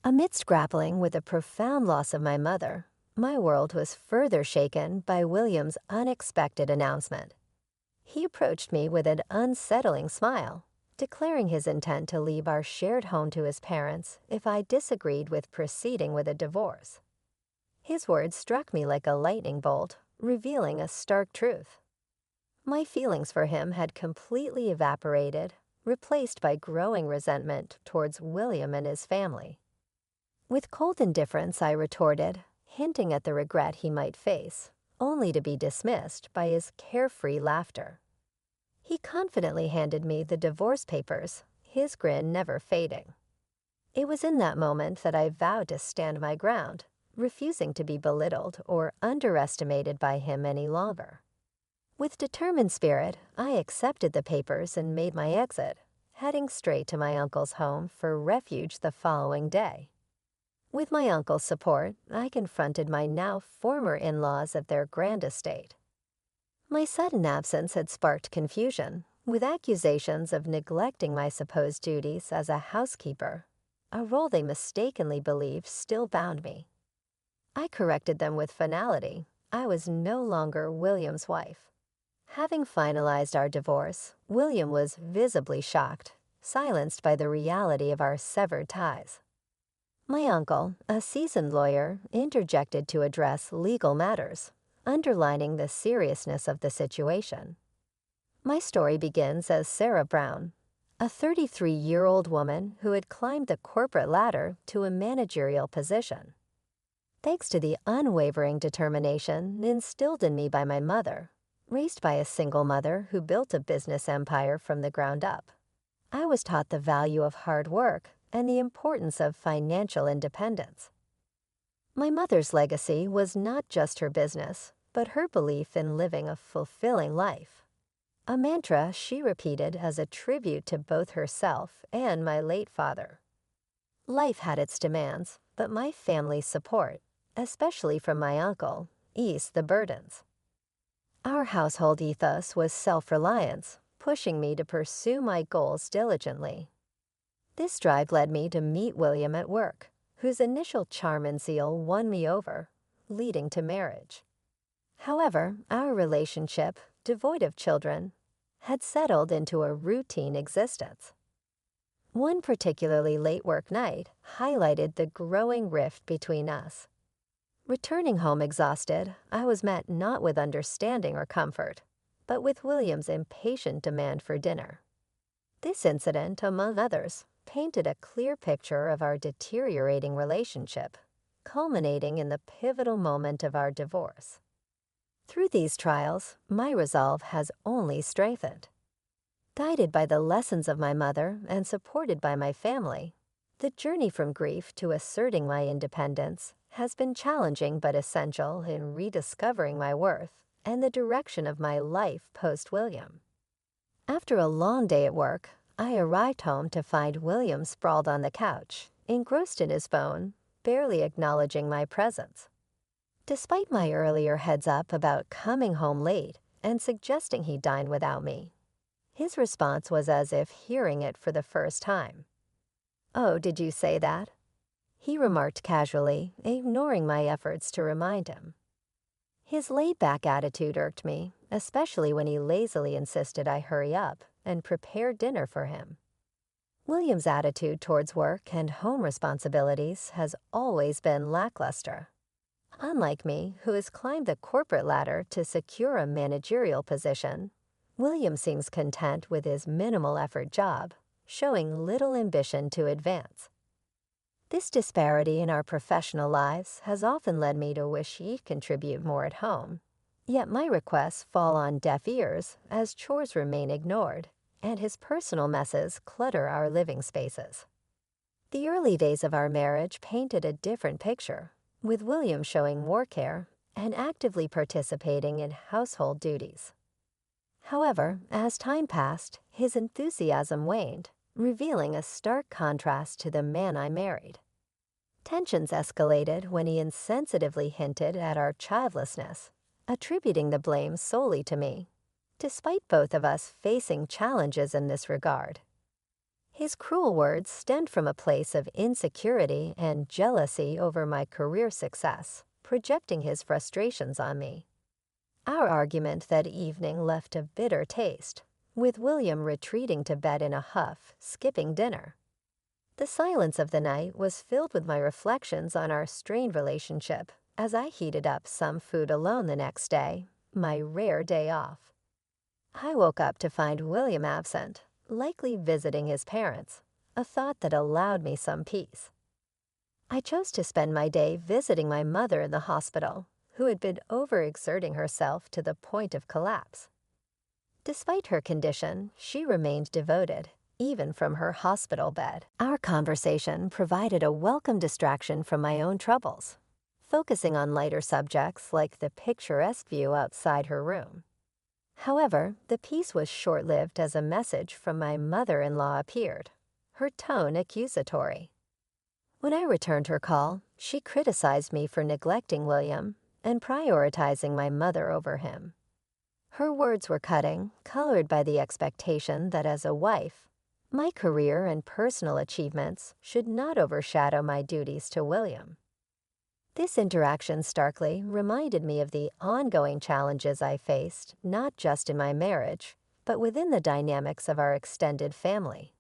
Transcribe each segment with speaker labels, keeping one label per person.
Speaker 1: Amidst grappling with the profound loss of my mother, my world was further shaken by William's unexpected announcement. He approached me with an unsettling smile, declaring his intent to leave our shared home to his parents if I disagreed with proceeding with a divorce. His words struck me like a lightning bolt, revealing a stark truth. My feelings for him had completely evaporated, replaced by growing resentment towards William and his family. With cold indifference, I retorted, hinting at the regret he might face, only to be dismissed by his carefree laughter. He confidently handed me the divorce papers, his grin never fading. It was in that moment that I vowed to stand my ground, refusing to be belittled or underestimated by him any longer. With determined spirit, I accepted the papers and made my exit, heading straight to my uncle's home for refuge the following day. With my uncle's support, I confronted my now former in-laws at their grand estate. My sudden absence had sparked confusion, with accusations of neglecting my supposed duties as a housekeeper, a role they mistakenly believed still bound me. I corrected them with finality. I was no longer William's wife. Having finalized our divorce, William was visibly shocked, silenced by the reality of our severed ties. My uncle, a seasoned lawyer, interjected to address legal matters, underlining the seriousness of the situation. My story begins as Sarah Brown, a 33-year-old woman who had climbed the corporate ladder to a managerial position. Thanks to the unwavering determination instilled in me by my mother, raised by a single mother who built a business empire from the ground up, I was taught the value of hard work and the importance of financial independence. My mother's legacy was not just her business, but her belief in living a fulfilling life, a mantra she repeated as a tribute to both herself and my late father. Life had its demands, but my family's support, especially from my uncle, eased the burdens. Our household ethos was self-reliance, pushing me to pursue my goals diligently. This drive led me to meet William at work, whose initial charm and zeal won me over, leading to marriage. However, our relationship, devoid of children, had settled into a routine existence. One particularly late work night highlighted the growing rift between us. Returning home exhausted, I was met not with understanding or comfort, but with William's impatient demand for dinner. This incident, among others, painted a clear picture of our deteriorating relationship, culminating in the pivotal moment of our divorce. Through these trials, my resolve has only strengthened. Guided by the lessons of my mother and supported by my family, the journey from grief to asserting my independence has been challenging but essential in rediscovering my worth and the direction of my life post-William. After a long day at work, I arrived home to find William sprawled on the couch, engrossed in his phone, barely acknowledging my presence. Despite my earlier heads-up about coming home late and suggesting he dine without me, his response was as if hearing it for the first time. "Oh, did you say that?" he remarked casually, ignoring my efforts to remind him. His laid-back attitude irked me, especially when he lazily insisted I hurry up and prepare dinner for him. William's attitude towards work and home responsibilities has always been lackluster. Unlike me, who has climbed the corporate ladder to secure a managerial position, William seems content with his minimal-effort job, showing little ambition to advance. This disparity in our professional lives has often led me to wish he'd contribute more at home. Yet my requests fall on deaf ears as chores remain ignored, and his personal messes clutter our living spaces. The early days of our marriage painted a different picture, with William showing more care and actively participating in household duties. However, as time passed, his enthusiasm waned, revealing a stark contrast to the man I married. Tensions escalated when he insensitively hinted at our childlessness, attributing the blame solely to me, despite both of us facing challenges in this regard. His cruel words stemmed from a place of insecurity and jealousy over my career success, projecting his frustrations on me. Our argument that evening left a bitter taste, with William retreating to bed in a huff, skipping dinner. The silence of the night was filled with my reflections on our strained relationship as I heated up some food alone the next day, my rare day off. I woke up to find William absent, likely visiting his parents, a thought that allowed me some peace. I chose to spend my day visiting my mother in the hospital, who had been overexerting herself to the point of collapse. Despite her condition, she remained devoted, even from her hospital bed. Our conversation provided a welcome distraction from my own troubles, focusing on lighter subjects like the picturesque view outside her room. However, the peace was short-lived as a message from my mother-in-law appeared, her tone accusatory. When I returned her call, she criticized me for neglecting William and prioritizing my mother over him. Her words were cutting, colored by the expectation that as a wife, my career and personal achievements should not overshadow my duties to William. This interaction starkly reminded me of the ongoing challenges I faced, not just in my marriage, but within the dynamics of our extended family.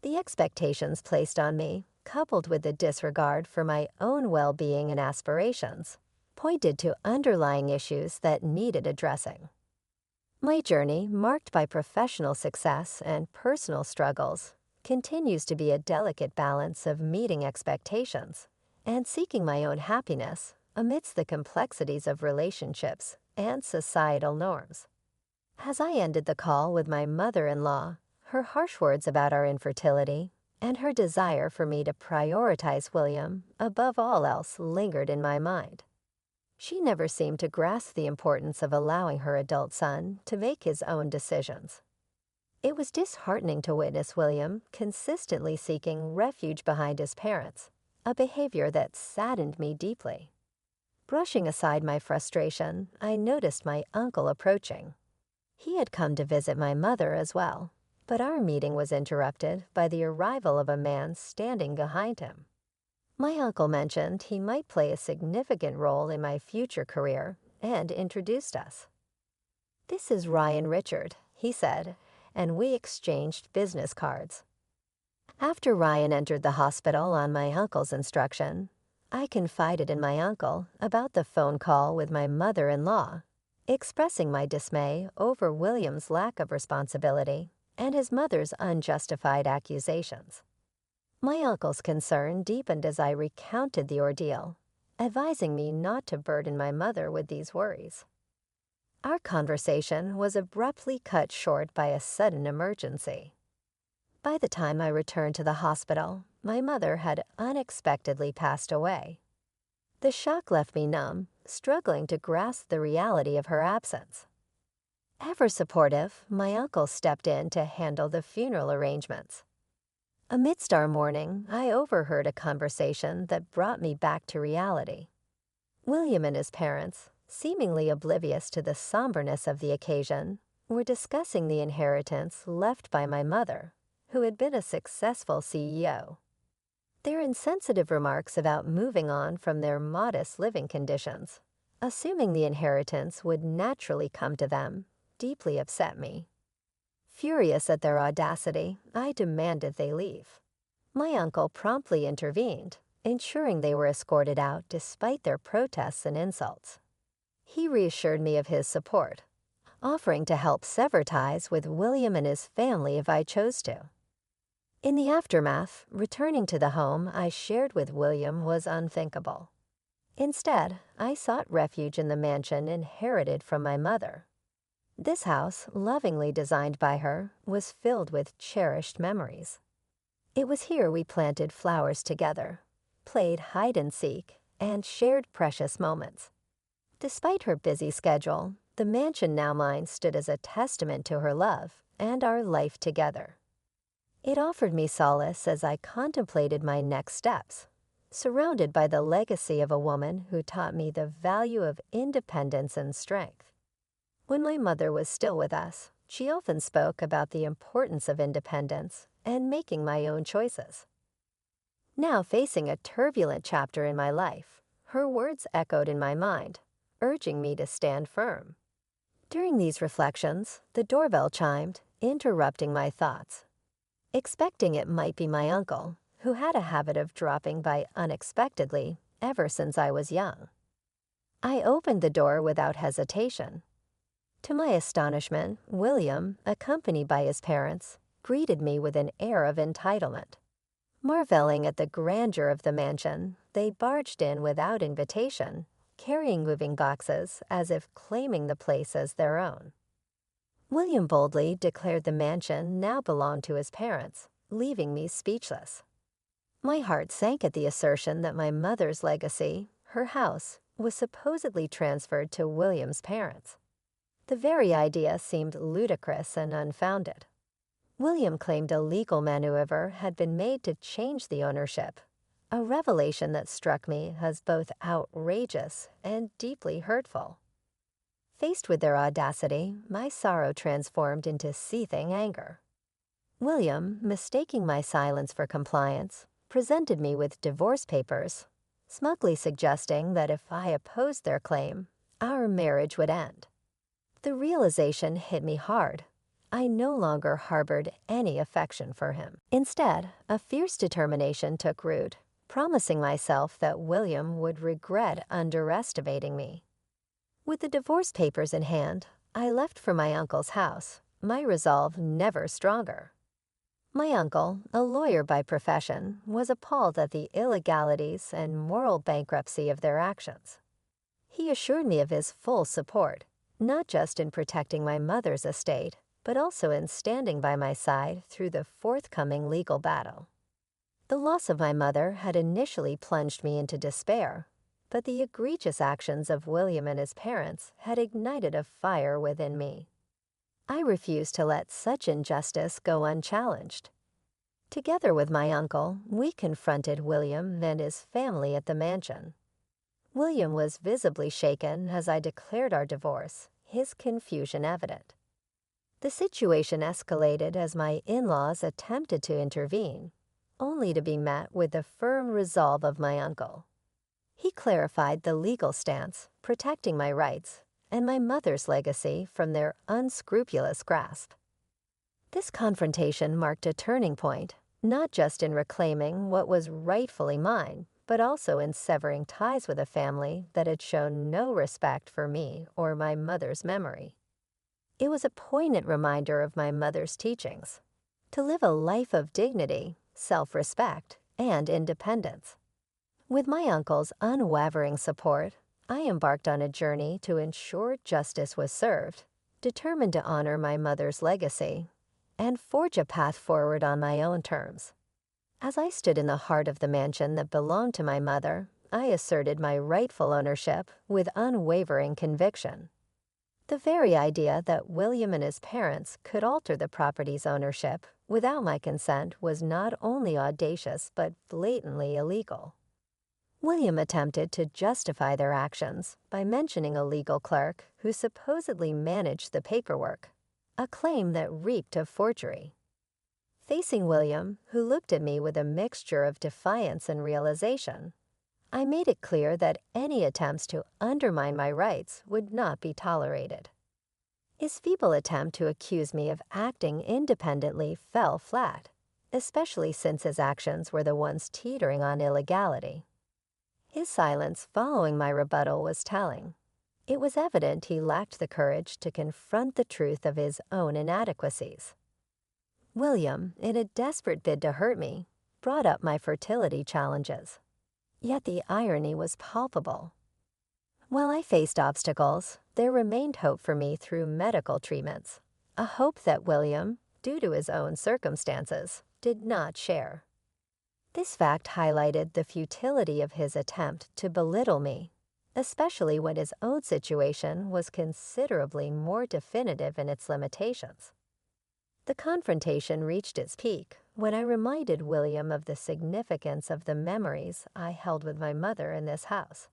Speaker 1: The expectations placed on me, coupled with the disregard for my own well-being and aspirations, pointed to underlying issues that needed addressing. My journey, marked by professional success and personal struggles, continues to be a delicate balance of meeting expectations and seeking my own happiness amidst the complexities of relationships and societal norms. As I ended the call with my mother-in-law, her harsh words about our infertility and her desire for me to prioritize William above all else lingered in my mind. She never seemed to grasp the importance of allowing her adult son to make his own decisions. It was disheartening to witness William consistently seeking refuge behind his parents, a behavior that saddened me deeply. Brushing aside my frustration, I noticed my uncle approaching. He had come to visit my mother as well, but our meeting was interrupted by the arrival of a man standing behind him. My uncle mentioned he might play a significant role in my future career and introduced us. "This is Ryan Richard," he said, and we exchanged business cards. After Ryan entered the hospital on my uncle's instruction, I confided in my uncle about the phone call with my mother-in-law, expressing my dismay over William's lack of responsibility and his mother's unjustified accusations. My uncle's concern deepened as I recounted the ordeal, advising me not to burden my mother with these worries. Our conversation was abruptly cut short by a sudden emergency. By the time I returned to the hospital, my mother had unexpectedly passed away. The shock left me numb, struggling to grasp the reality of her absence. Ever supportive, my uncle stepped in to handle the funeral arrangements. Amidst our mourning, I overheard a conversation that brought me back to reality. William and his parents, seemingly oblivious to the somberness of the occasion, were discussing the inheritance left by my mother, who had been a successful CEO. Their insensitive remarks about moving on from their modest living conditions, assuming the inheritance would naturally come to them, deeply upset me. Furious at their audacity, I demanded they leave. My uncle promptly intervened, ensuring they were escorted out despite their protests and insults. He reassured me of his support, offering to help sever ties with William and his family if I chose to. In the aftermath, returning to the home I shared with William was unthinkable. Instead, I sought refuge in the mansion inherited from my mother. This house, lovingly designed by her, was filled with cherished memories. It was here we planted flowers together, played hide-and-seek, and shared precious moments. Despite her busy schedule, the mansion now mine stood as a testament to her love and our life together. It offered me solace as I contemplated my next steps, surrounded by the legacy of a woman who taught me the value of independence and strength. When my mother was still with us, she often spoke about the importance of independence and making my own choices. Now facing a turbulent chapter in my life, her words echoed in my mind, urging me to stand firm. During these reflections, the doorbell chimed, interrupting my thoughts. Expecting it might be my uncle, who had a habit of dropping by unexpectedly ever since I was young. I opened the door without hesitation. To my astonishment, William, accompanied by his parents, greeted me with an air of entitlement. Marveling at the grandeur of the mansion, they barged in without invitation, carrying moving boxes as if claiming the place as their own. William boldly declared the mansion now belonged to his parents, leaving me speechless. My heart sank at the assertion that my mother's legacy, her house, was supposedly transferred to William's parents. The very idea seemed ludicrous and unfounded. William claimed a legal maneuver had been made to change the ownership, a revelation that struck me as both outrageous and deeply hurtful. Faced with their audacity, my sorrow transformed into seething anger. William, mistaking my silence for compliance, presented me with divorce papers, smugly suggesting that if I opposed their claim, our marriage would end. The realization hit me hard. I no longer harbored any affection for him. Instead, a fierce determination took root, promising myself that William would regret underestimating me. With the divorce papers in hand, I left for my uncle's house, my resolve never stronger. My uncle, a lawyer by profession, was appalled at the illegalities and moral bankruptcy of their actions. He assured me of his full support, not just in protecting my mother's estate, but also in standing by my side through the forthcoming legal battle. The loss of my mother had initially plunged me into despair, but the egregious actions of William and his parents had ignited a fire within me. I refused to let such injustice go unchallenged. Together with my uncle, we confronted William and his family at the mansion. William was visibly shaken as I declared our divorce, his confusion evident. The situation escalated as my in-laws attempted to intervene, only to be met with the firm resolve of my uncle. He clarified the legal stance, protecting my rights and my mother's legacy from their unscrupulous grasp. This confrontation marked a turning point, not just in reclaiming what was rightfully mine, but also in severing ties with a family that had shown no respect for me or my mother's memory. It was a poignant reminder of my mother's teachings, to live a life of dignity, self-respect, and independence. With my uncle's unwavering support, I embarked on a journey to ensure justice was served, determined to honor my mother's legacy, and forge a path forward on my own terms. As I stood in the heart of the mansion that belonged to my mother, I asserted my rightful ownership with unwavering conviction. The very idea that William and his parents could alter the property's ownership without my consent was not only audacious but blatantly illegal. William attempted to justify their actions by mentioning a legal clerk who supposedly managed the paperwork, a claim that reeked of forgery. Facing William, who looked at me with a mixture of defiance and realization, I made it clear that any attempts to undermine my rights would not be tolerated. His feeble attempt to accuse me of acting independently fell flat, especially since his actions were the ones teetering on illegality. His silence following my rebuttal was telling. It was evident he lacked the courage to confront the truth of his own inadequacies. William, in a desperate bid to hurt me, brought up my fertility challenges. Yet the irony was palpable. While I faced obstacles, there remained hope for me through medical treatments, a hope that William, due to his own circumstances, did not share. This fact highlighted the futility of his attempt to belittle me, especially when his own situation was considerably more definitive in its limitations. The confrontation reached its peak when I reminded William of the significance of the memories I held with my mother in this house.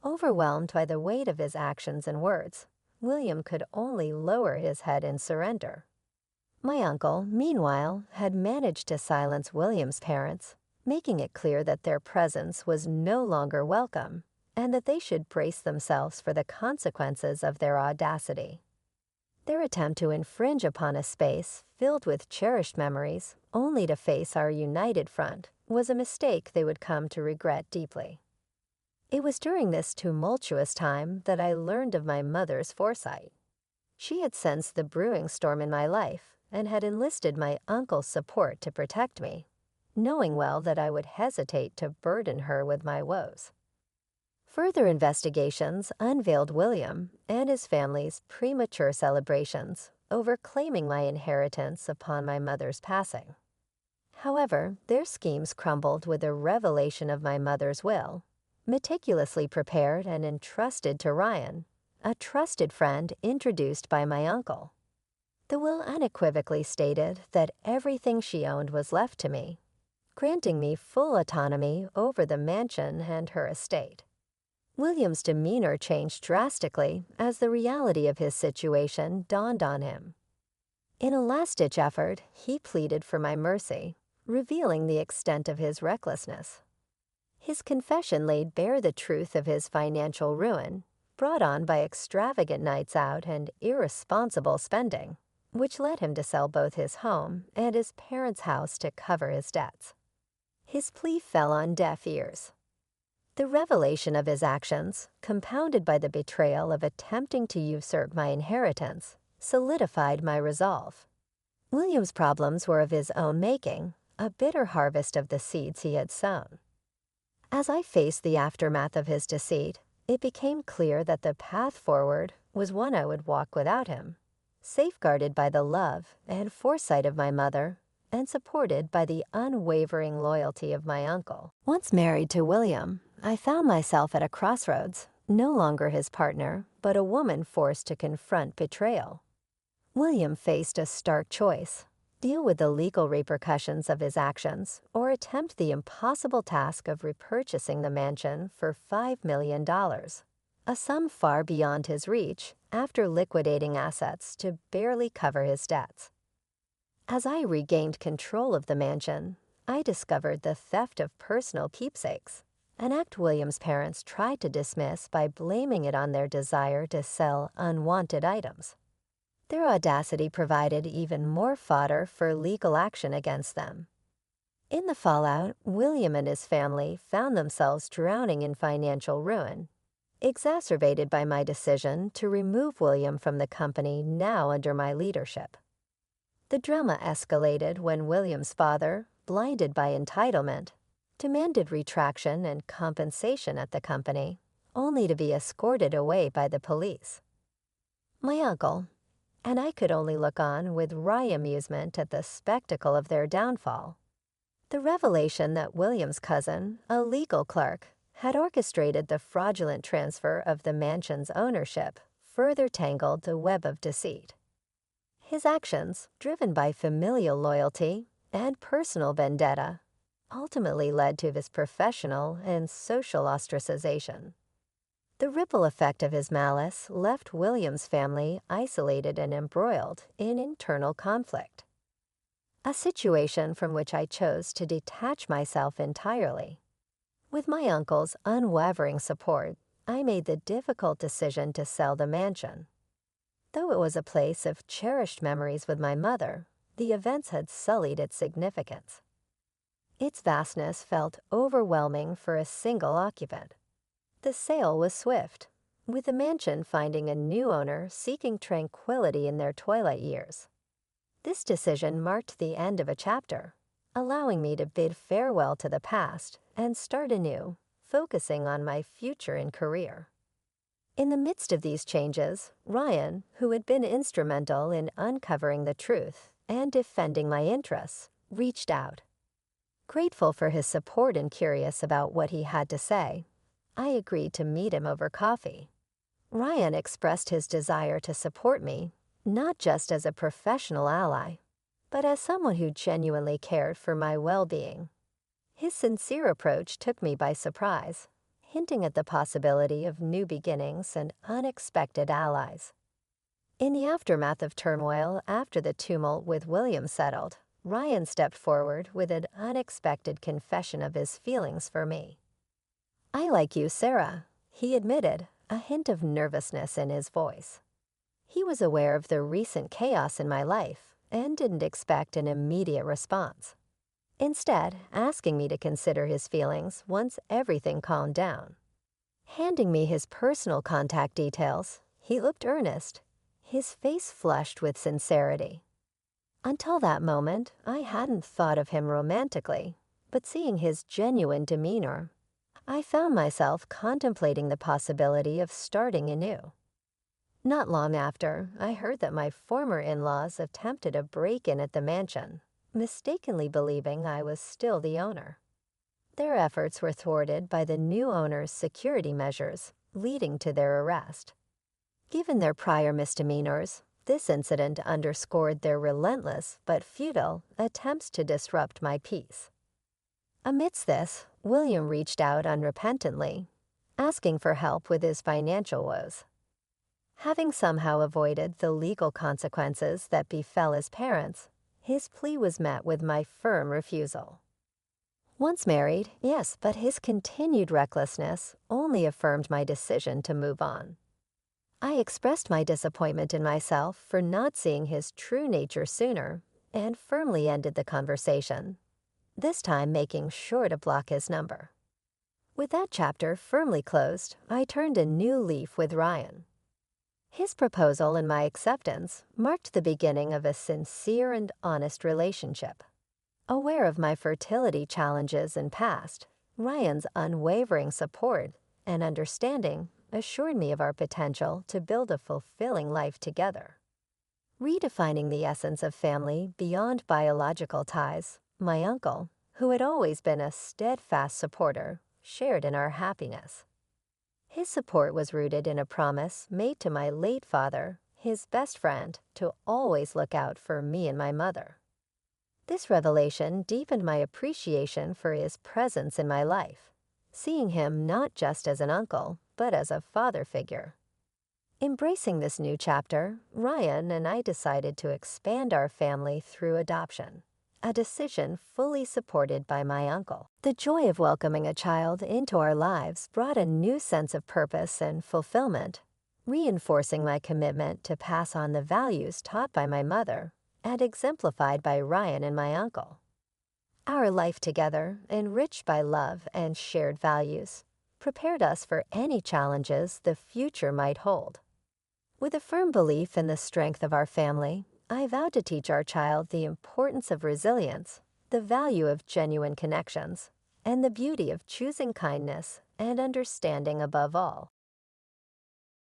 Speaker 1: Overwhelmed by the weight of his actions and words, William could only lower his head in surrender. My uncle, meanwhile, had managed to silence William's parents, making it clear that their presence was no longer welcome and that they should brace themselves for the consequences of their audacity. Their attempt to infringe upon a space filled with cherished memories, only to face our united front, was a mistake they would come to regret deeply. It was during this tumultuous time that I learned of my mother's foresight. She had sensed the brewing storm in my life and had enlisted my uncle's support to protect me, knowing well that I would hesitate to burden her with my woes. Further investigations unveiled William and his family's premature celebrations over claiming my inheritance upon my mother's passing. However, their schemes crumbled with the revelation of my mother's will, meticulously prepared and entrusted to Ryan, a trusted friend introduced by my uncle. The will unequivocally stated that everything she owned was left to me, granting me full autonomy over the mansion and her estate. William's demeanor changed drastically as the reality of his situation dawned on him. In a last-ditch effort, he pleaded for my mercy, revealing the extent of his recklessness. His confession laid bare the truth of his financial ruin, brought on by extravagant nights out and irresponsible spending, which led him to sell both his home and his parents' house to cover his debts. His plea fell on deaf ears. The revelation of his actions, compounded by the betrayal of attempting to usurp my inheritance, solidified my resolve. William's problems were of his own making, a bitter harvest of the seeds he had sown. As I faced the aftermath of his deceit, it became clear that the path forward was one I would walk without him, safeguarded by the love and foresight of my mother and supported by the unwavering loyalty of my uncle. Once married to William, I found myself at a crossroads, no longer his partner, but a woman forced to confront betrayal. William faced a stark choice: deal with the legal repercussions of his actions or attempt the impossible task of repurchasing the mansion for $5 million, a sum far beyond his reach after liquidating assets to barely cover his debts. As I regained control of the mansion, I discovered the theft of personal keepsakes, an act William's parents tried to dismiss by blaming it on their desire to sell unwanted items. Their audacity provided even more fodder for legal action against them. In the fallout, William and his family found themselves drowning in financial ruin, exacerbated by my decision to remove William from the company now under my leadership. The drama escalated when William's father, blinded by entitlement, demanded retraction and compensation at the company, only to be escorted away by the police. My uncle and I could only look on with wry amusement at the spectacle of their downfall. The revelation that William's cousin, a legal clerk, had orchestrated the fraudulent transfer of the mansion's ownership further tangled the web of deceit. His actions, driven by familial loyalty and personal vendetta, ultimately led to his professional and social ostracization. The ripple effect of his malice left William's family isolated and embroiled in internal conflict, a situation from which I chose to detach myself entirely. With my uncle's unwavering support, I made the difficult decision to sell the mansion. Though it was a place of cherished memories with my mother, the events had sullied its significance. Its vastness felt overwhelming for a single occupant. The sale was swift, with the mansion finding a new owner seeking tranquility in their twilight years. This decision marked the end of a chapter, allowing me to bid farewell to the past and start anew, focusing on my future and career. In the midst of these changes, Ryan, who had been instrumental in uncovering the truth and defending my interests, reached out. Grateful for his support and curious about what he had to say, I agreed to meet him over coffee. Ryan expressed his desire to support me, not just as a professional ally, but as someone who genuinely cared for my well-being. His sincere approach took me by surprise, hinting at the possibility of new beginnings and unexpected allies. In the aftermath of turmoil after the tumult with William settled, Ryan stepped forward with an unexpected confession of his feelings for me. "I like you, Sarah," he admitted, a hint of nervousness in his voice. He was aware of the recent chaos in my life and didn't expect an immediate response. Instead, asking me to consider his feelings once everything calmed down. Handing me his personal contact details, he looked earnest, his face flushed with sincerity. Until that moment, I hadn't thought of him romantically, but seeing his genuine demeanor, I found myself contemplating the possibility of starting anew. Not long after, I heard that my former in-laws attempted a break-in at the mansion, mistakenly believing I was still the owner. Their efforts were thwarted by the new owner's security measures, leading to their arrest. Given their prior misdemeanors, this incident underscored their relentless but futile attempts to disrupt my peace. Amidst this, William reached out unrepentantly, asking for help with his financial woes. Having somehow avoided the legal consequences that befell his parents, his plea was met with my firm refusal. Once married, yes, but his continued recklessness only affirmed my decision to move on. I expressed my disappointment in myself for not seeing his true nature sooner and firmly ended the conversation, this time making sure to block his number. With that chapter firmly closed, I turned a new leaf with Ryan. His proposal and my acceptance marked the beginning of a sincere and honest relationship. Aware of my fertility challenges and past, Ryan's unwavering support and understanding assured me of our potential to build a fulfilling life together. Redefining the essence of family beyond biological ties, my uncle, who had always been a steadfast supporter, shared in our happiness. His support was rooted in a promise made to my late father, his best friend, to always look out for me and my mother. This revelation deepened my appreciation for his presence in my life, seeing him not just as an uncle, but as a father figure. Embracing this new chapter, Ryan and I decided to expand our family through adoption, a decision fully supported by my uncle. The joy of welcoming a child into our lives brought a new sense of purpose and fulfillment, reinforcing my commitment to pass on the values taught by my mother and exemplified by Ryan and my uncle. Our life together, enriched by love and shared values, prepared us for any challenges the future might hold. With a firm belief in the strength of our family, I vowed to teach our child the importance of resilience, the value of genuine connections, and the beauty of choosing kindness and understanding above all.